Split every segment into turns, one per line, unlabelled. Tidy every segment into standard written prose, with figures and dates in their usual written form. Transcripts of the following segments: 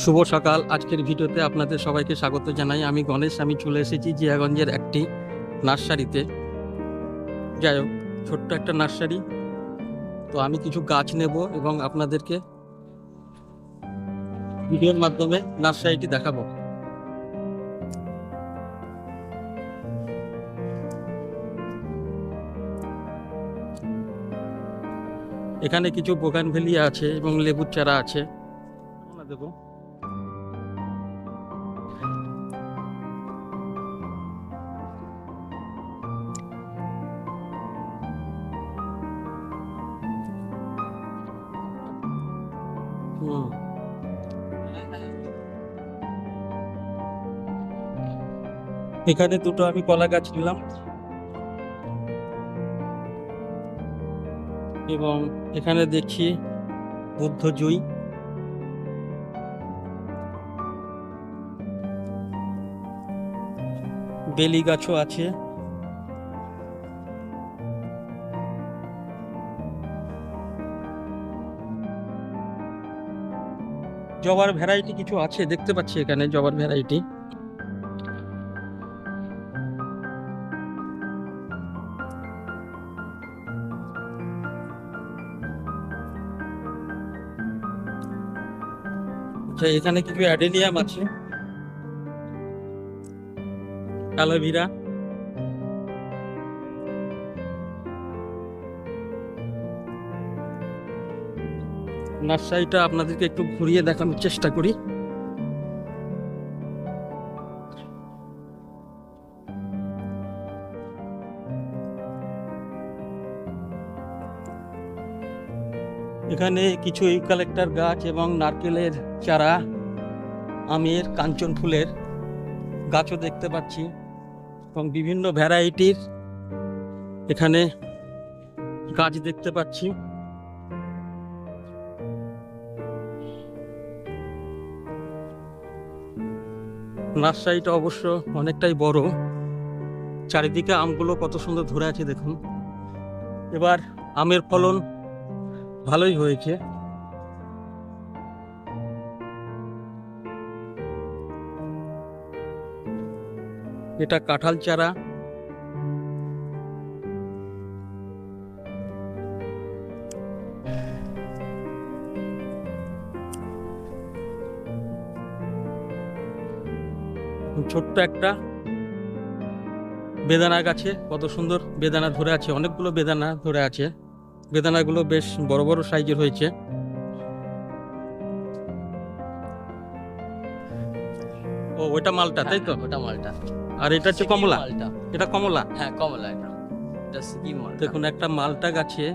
শুভ সকাল। আজকের ভিডিওতে আপনাদের সবাইকে স্বাগত জানাই। আমি গণেশ। আমি চলে এসেছি জিয়াগঞ্জের একটি নার্সারিতে। যাই হোক, ছোট্ট একটা নার্সারি। তো আমি কিছু গাছ নেব এবং আপনাদেরকে ভিডিওর মাধ্যমে নার্সারিটি দেখাবো। এখানে কিছু বোগানভেলিয়া আছে এবং লেবুর চারা আছে। দেবো এখানে দুটো আমি কলা গাছ নিলাম এবং এখানে দেখছি বুদ্ধ জুই, বেলি গাছও আছে। জবার ভ্যারাইটি কিছু আছে, দেখতে পাচ্ছি এখানে জবার ভ্যারাইটি। আচ্ছা, এখানে কিছু অ্যাডেনিয়াম আছে, অ্যালোভেরা। নার্সারিটা আপনাদেরকে একটু ঘুরিয়ে দেখানোর চেষ্টা করি। এখানে কিছু ইউক্যালিপটাস গাছ এবং নারকেলের চারা, আমের, কাঞ্চন ফুলের গাছও দেখতে পাচ্ছি এবং বিভিন্ন ভ্যারাইটির এখানে গাছ দেখতে পাচ্ছি। নার্সারিটা অবশ্য অনেকটাই বড়। চারিদিকে আমগুলো কত সুন্দর ধরে আছে দেখুন। এবার আমের ফলন ভালোই হয়েছে। এটা কাঁঠাল চারা। ছোট্ট একটা বেদানা গাছে কত সুন্দর বেদানা ধরে আছে, অনেকগুলো বেদানা ধরে আছে। বেদানাগুলো বেশ বড় বড় সাইজের হয়েছে। ও, ওটা মালটা, তাই তো?
ওটা মালটা।
আর এটা হচ্ছে কমলা। এটা কমলা।
হ্যাঁ, কমলা। এটা সিকিম মালটা।
দেখুন, একটা মালটা গাছে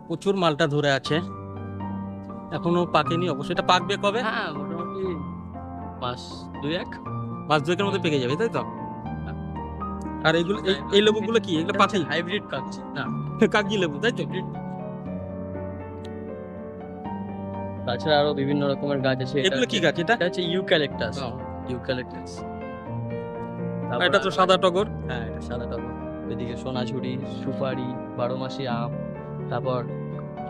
প্রচুর মালটা ধরে আছে, এখনো পাকেনি অবশ্য। এটা পাকবে কবে?
হ্যাঁ, মোটামুটি মাস দুয়েক।
মাস দুয়েকের মধ্যে পেকে যাবে, তাই তো? আর এইগুলো, এই লেবুগুলো কি? এগুলো পাখি
হাইব্রিড কাকজি না,
কাগজি লেবু, তাই তো?
তাছাড়া আরো বিভিন্ন রকমের গাছ আছে।
এগুলো কি গাছ? এটা
হচ্ছে ইউক্যালিপটাস। ইউক্যালিপটাস।
এটা তো সাদা টগর।
হ্যাঁ, এটা সাদা টগর। এদিকে সোনাঝুরি, সুপারি, বারোমাসি আম, তারপর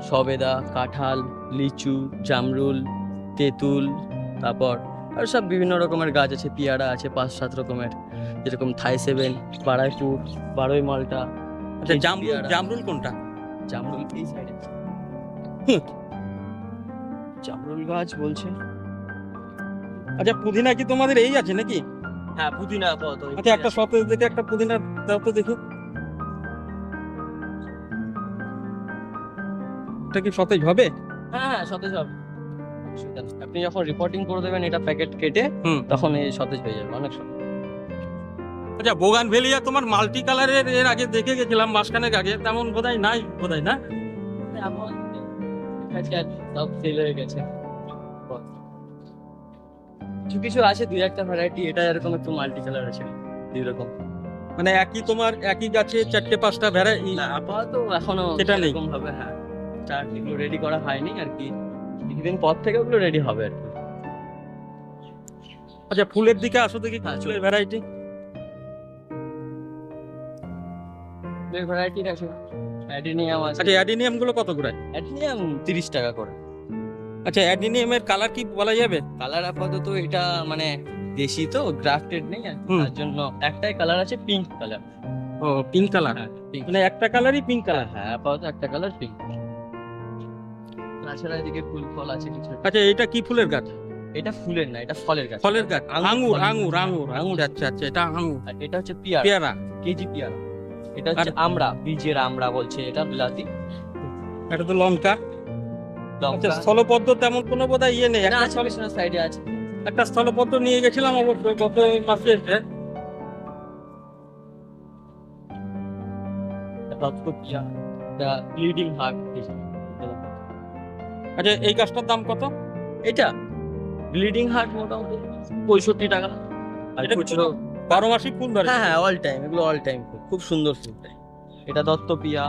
সবেদা, কাঁঠাল, লিচু, জামরুল, তেঁতুল, তারপর আর সব বিভিন্ন রকমের গাছ আছে। পেয়ারা আছে 5-7 রকমের, যেরকম থাই সেভেন, বারাইপুর, বারোই মালটা।
আচ্ছা, জামরুল, জামরুল কোনটা?
জামরুল এই সাইডে। জামরুল গাছ বলছে।
আচ্ছা, পুদিনা কি তোমাদের এই আছে নাকি?
হ্যাঁ, পুদিনা।
আচ্ছা, একটা সতেজ দেখে একটা পুদিনা দাও তো দেখি। এটা কি সতেজ হবে?
হ্যাঁ, সতেজ হবে। অসুবিধা নেই। আপনি যখন রিপোর্টিং করে দেবেন এটা প্যাকেট কেটে, তখন এই সতেজ হয়ে যাবে, অনেক সতেজ।
আচ্ছা, বোগানভেলিয়া তোমার মাল্টি কালারের এর আগে দেখে গেছিলাম মাসখানেক আগে, তেমন বোধহয় নাই, বোধহয় না?
এখন সব সেল হয়ে গেছে। কিছু কিছু আছে, 2-1টা ভ্যারাইটি। এটা এরকম একটু মাল্টি কালার আছে, 2 রকম।
মানে একই, তোমার একই গাছে 4-5টা ভ্যারাইটি?
না, আপাতত এখনো
সেটা নেই।
এরকম হবে। হ্যাঁ, এগুলো রেডি করা হয়নি আর কি, কিছুদিন পর থেকে ওগুলো রেডি হবে আর কি।
আচ্ছা, ফুলের দিকে আসো দেখি।
হ্যাঁ,
ফুলের ভ্যারাইটি।
ভ্যারাইটি আছে। অ্যাডিনিয়াম আছে।
আচ্ছা, অ্যাডিনিয়াম গুলো কত করে?
অ্যাডিনিয়াম 30 টাকা করে।
আচ্ছা, অ্যাডিনিয়ামের কালার কি বলা যাবে?
কালার আপাতত এটা মানে দেশি তো, গ্রাফটেড নেই আর কি,
হুম।
তার জন্য একটাই কালার আছে, পিঙ্ক কালার।
ও, পিঙ্ক কালার।
হ্যাঁ পিঙ্ক,
মানে একটা কালারই পিঙ্ক কালার।
হ্যাঁ আপাতত একটা কালার পিঙ্ক। তাছাড়া এদিকে ফুল ফল আছে কিছু।
আচ্ছা, এটা কি ফুলের গাছ?
এটা ফুলের না, এটা ফলের গাছ।
ফলের গাছ। আঙ্গুর,
ফলের
আঙ্গুর,
গাছ।
আঙ্গুর, আঙ্গুর। আচ্ছা আচ্ছা, এটা আঙ্গুর।
আর এটা হচ্ছে পেয়ারা,
পেয়ারা।
কেজি পেয়ারা। এটা হচ্ছে
আর-
আমড়া, বীজের আমড়া বলছে এটা, বিলাতি।
এটা তো লঙ্কা। আচ্ছা,
লঙ্কা
স্থলপদ্ম তেমন কোনো বোধহয় ইয়ে নেই।
না,
একটা
আছে পেছনের সাইডে আছে।
একটা স্থলপদ্ম নিয়ে গেছিলাম অবশ্য গত মাসে এসে।
রক্তপিয়া, এটা ব্লিডিং হার্ট।
আচ্ছা, এই গাছটার দাম কত?
এটা ব্লিডিং হার্ট মোটামুটি 65 টাকা। আর
এটা
খুচরো
12 মাসই ফুল ধরে?
হ্যাঁ হ্যাঁ, অল টাইম, এগুলো অল টাইম ফুল, খুব সুন্দর ফুল। এটা দত্তপিয়া,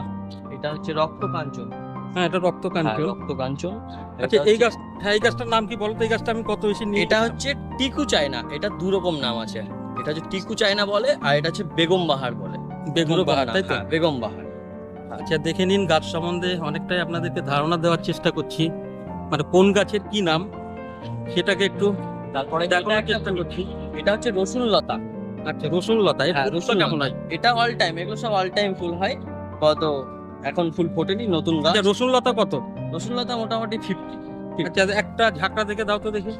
এটা হচ্ছে রক্ত কাঞ্চন।
হ্যাঁ, এটা রক্ত
হ্যাঁ,
কাঞ্চন।
রক্ত কাঞ্চন।
আচ্ছা, এই গাছ, হ্যাঁ, এই গাছটার নাম কি বলতো? এই গাছটা আমি কত বেশি নিয়ে
এটা হচ্ছে টিকু চায়না, এটা দু রকম নাম আছে। এটা হচ্ছে টিকু চায়না বলে, আর এটা হচ্ছে বেগম বাহার বলে।
বেগুন
দু রকম
বাহার,
নাম,
তাই তো?
হ্যাঁ, বেগম বাহার।
আচ্ছা, দেখে নিন, গাছ সম্বন্ধে অনেকটাই আপনাদেরকে ধারণা দেওয়ার চেষ্টা করছি, মানে কোন গাছের কি নাম সেটাকে একটু
তারপরে
দেখানোর
এটা একটা
চেষ্টা করছি।
এটা হচ্ছে রসুন লতা।
আচ্ছা, রসুন লতা। এর
হ্যাঁ,
ফুলটা
রসুন
কেমন
লতা।
হয়?
এটা অল টাইম, এগুলো সব অল টাইম ফুল হয়। কত এখন ফুল ফোটেনি, নতুন গাছ।
আচ্ছা, রসুন লতা কত?
রসুন লতা মোটামুটি 50।
আচ্ছা, একটা ঝাঁকড়া দেখে দাও তো দেখি।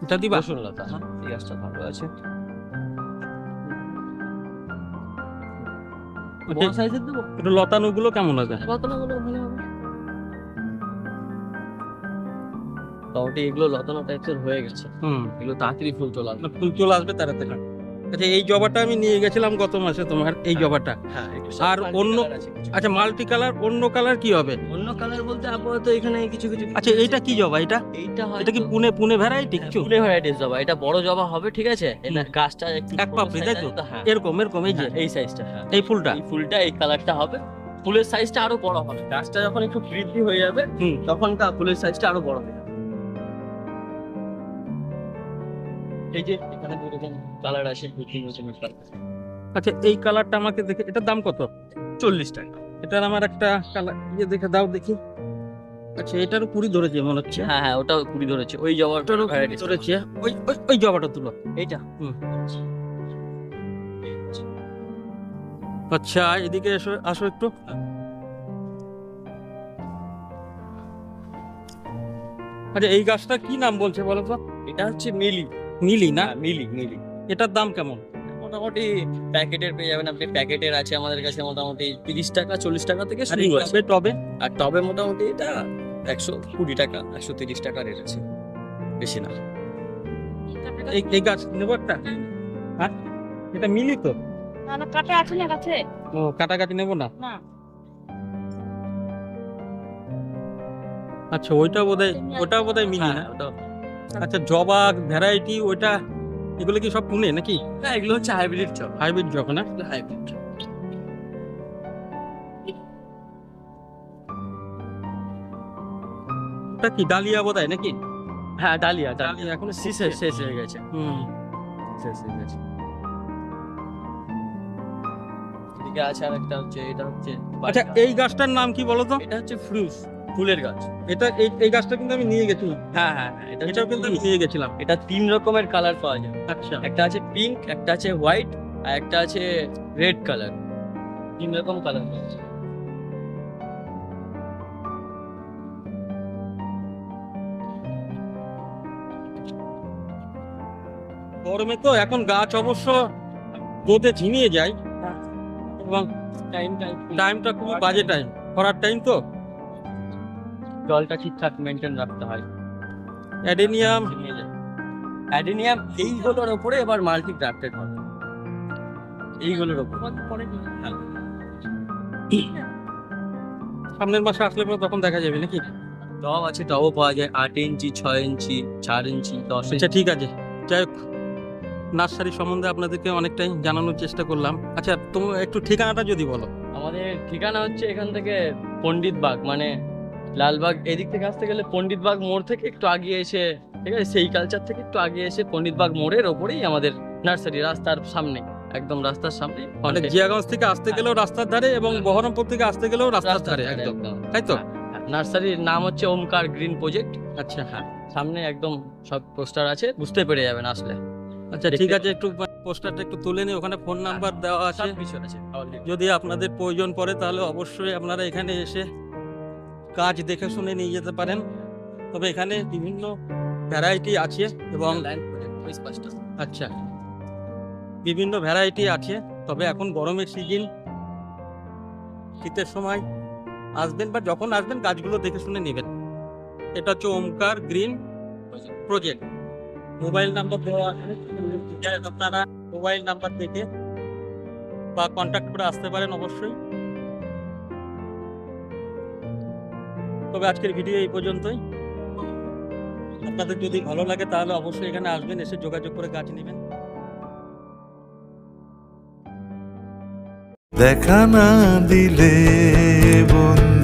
এটা দিবা?
রসুন লতা, হ্যাঁ, এই গাছটা ভালো আছে। বড় সাইজের দেবো,
একটু লতানো গুলো কেমন আছে?
লতানোগুলো ভালো হবে। মোটামুটি এগুলো লতানো টাইপের হয়ে গেছে,
হুম।
এগুলো তাড়াতাড়ি ফুল তোলা।
না, ফুল চলে আসবে তাড়াতাড়ি। আচ্ছা, এই জবাটা আমি নিয়ে গেছিলাম গত মাসে, তোমার এই জবাটা।
হ্যাঁ,
আর অন্য- আচ্ছা, মাল্টি কালার, অন্য কালার কি হবে?
অন্য কালার বলতে আপাতত এখানে কিছু কিছু।
আচ্ছা, এইটা কি জবা? এটা
এইটা হয়
এটা কি পুনে পুনে ভ্যারাইটি কিছু?
ফুলে ভ্যারাইটিস জবা, এটা বড় জবা হবে, ঠিক আছে। এটা
হুম।
গাছটা একটু
এক পাপড়ি, তাই তো?
হ্যাঁ,
এরকম এরকম, এই যে
হ্যাঁ, এই সাইজটা, হ্যাঁ,
এই ফুলটা।
এই ফুলটা, এই কালারটা হবে। ফুলের সাইজটা আরো বড় হবে, গাছটা যখন একটু বৃদ্ধি হয়ে যাবে
হুম।
তখন ফুলের সাইজটা আরো বড় হবে। এই যে এখানে দুরকম কালার আছে, বিভিন্ন রকমের কালার।
আচ্ছা, এই কালারটা আমাকে দেখে, এটার দাম কত?
40 টাকা।
এটার আমার একটা কালার ইয়ে দেখে দাও দেখি। আচ্ছা, এটারও কুড়ি ধরেছে মনে হচ্ছে।
হ্যাঁ হ্যাঁ, ওটাও কুড়ি ধরেছে, ওই জবার
এটারও কুড়ি ধরেছে। ওই ওই ওই জবাটা তুলো।
এইটা।
হুম। আচ্ছা, এদিকে এসো, আসো একটু। আচ্ছা, এই গাছটা কি নাম বলছে বলো তো?
এটা হচ্ছে মিলি।
মিলি না?
না, মিলি মিলি।
এটার দাম কেমন?
মোটামুটি প্যাকেটের পেয়ে যাবেন আপনি, প্যাকেটের আছে আমাদের কাছে মোটামুটি 30 টাকা 40 টাকা থেকে
আর
শুরু
এই
আছে।
টবে টবে?
আর টবে মোটামুটি এটা 120 টাকা 130 টাকা রেট আছে, বেশি না।
এই এই গাছ নেবো একটা? হ্যাঁ, এটা মিলি তো?
না না, কাটা আছে না কাছে?
ও, কাটাকাটি নেবো না?
না।
আচ্ছা, ওইটা বোধহয় মিলি না?
হ্যাঁ, ওটা।
আচ্ছা, জবা ভ্যারাইটি ওইটা, এগুলো কি সব পুনে নাকি?
না, এগুলো হচ্ছে হাইব্রিড চপ,
হাইব্রিড জবা না?
হাইব্রিড।
ওটা কি ডালিয়া বোধহয় নাকি?
হ্যাঁ, ডালিয়া, ডালিয়া
ডালিয়া এখনো
শেষ হয়ে গেছে,
হুম।
শেষ হয়ে গেছে। এদিকে আছে আর একটা হচ্ছে, এটা হচ্ছে
আচ্ছা, এই গাছটার নাম কি বলো তো?
এটা হচ্ছে ফুলের গাছ।
এটা এই এই গাছটা কিন্তু আমি নিয়ে গেছিলাম।
হ্যাঁ হ্যাঁ হ্যাঁ, এটা
এটাও কিন্তু আমি নিয়ে গেছিলাম।
এটা 3 রকমের কালার পাওয়া যায়।
আচ্ছা,
একটা আছে পিঙ্ক, একটা আছে হোয়াইট, আর একটা আছে রেড কালার। 3 রকম কালার পাওয়া যায়।
গরমে তো এখন গাছ অবশ্য রোদে ঝিমিয়ে যায়, এবং টাইমটা খুবই বাজে টাইম, খরার টাইম তো।
জলটা ঠিকঠাক মেনটেন রাখতে হয়।
অ্যাডেনিয়াম।
অ্যাডেনিয়াম এইগুলোর উপরে এবার মাল্টি গ্রাফটেড হবে, এইগুলোর উপর।
সামনের মাসে আসলে পরে তখন দেখা যাবে নাকি?
টব আছে, টবও পাওয়া যায় 8 ইঞ্চি, 6 ইঞ্চি, 4 ইঞ্চি, 10
আচ্ছা,
ইঞ্চি।
ঠিক আছে। যাই হোক, নার্সারি সম্বন্ধে আপনাদেরকে অনেকটাই জানানোর চেষ্টা করলাম। আচ্ছা, তোমার একটু ঠিকানাটা যদি বলো।
আমাদের ঠিকানা হচ্ছে এখান থেকে পণ্ডিত বাগ, মানে লালবাগ এদিক থেকে আসতে গেলে পণ্ডিত বাগ মোড় থেকে একটু আগিয়ে এসে, ঠিক আছে, সেই কালচার থেকে একটু আগিয়ে এসে পণ্ডিত বাগ মোড়ের ওপরেই আমাদের নার্সারি, রাস্তার সামনে। একদম রাস্তার সামনে
মানে জিয়াগঞ্জ থেকে আসতে গেলেও রাস্তার ধারে এবং বহরমপুর থেকে আসতে গেলেও রাস্তার ধারে একদম, তাই তো?
নার্সারির নাম হচ্ছে ওমকার গ্রিন প্রজেক্ট।
আচ্ছা,
হ্যাঁ, সামনে একদম সব পোস্টার আছে, বুঝতে পেরে যাবেন আসলে।
আচ্ছা,
দেখতে
ঠিক আছে, একটু পোস্টারটা একটু তুলে নিই, ওখানে ফোন নাম্বার দেওয়া আছে,
সব কিছু আছে already।
যদি আপনাদের প্রয়োজন পড়ে তাহলে অবশ্যই আপনারা এখানে এসে কাজ দেখে শুনে নিয়ে যেতে পারেন। তবে এখানে বিভিন্ন ভ্যারাইটি আছে এবং
Land project, ওই পাঁচটা।
আচ্ছা, বিভিন্ন ভ্যারাইটি আছে। তবে এখন গরমের সিজন, শীতের সময় আসবেন বা যখন আসবেন গাছগুলো দেখে শুনে নেবেন। এটা হচ্ছে Omkar green project. Mobile number দেওয়া আছে, আপনারা মোবাইল নাম্বার দেখে বা কন্ট্যাক্ট করে আসতে পারেন অবশ্যই। তবে আজকের ভিডিও এই পর্যন্তই। আপনাদের যদি ভালো লাগে তাহলে অবশ্যই এখানে আসবেন, এসে যোগাযোগ করে গাছ নেবেন।
দেখা না দিলে বন্ধু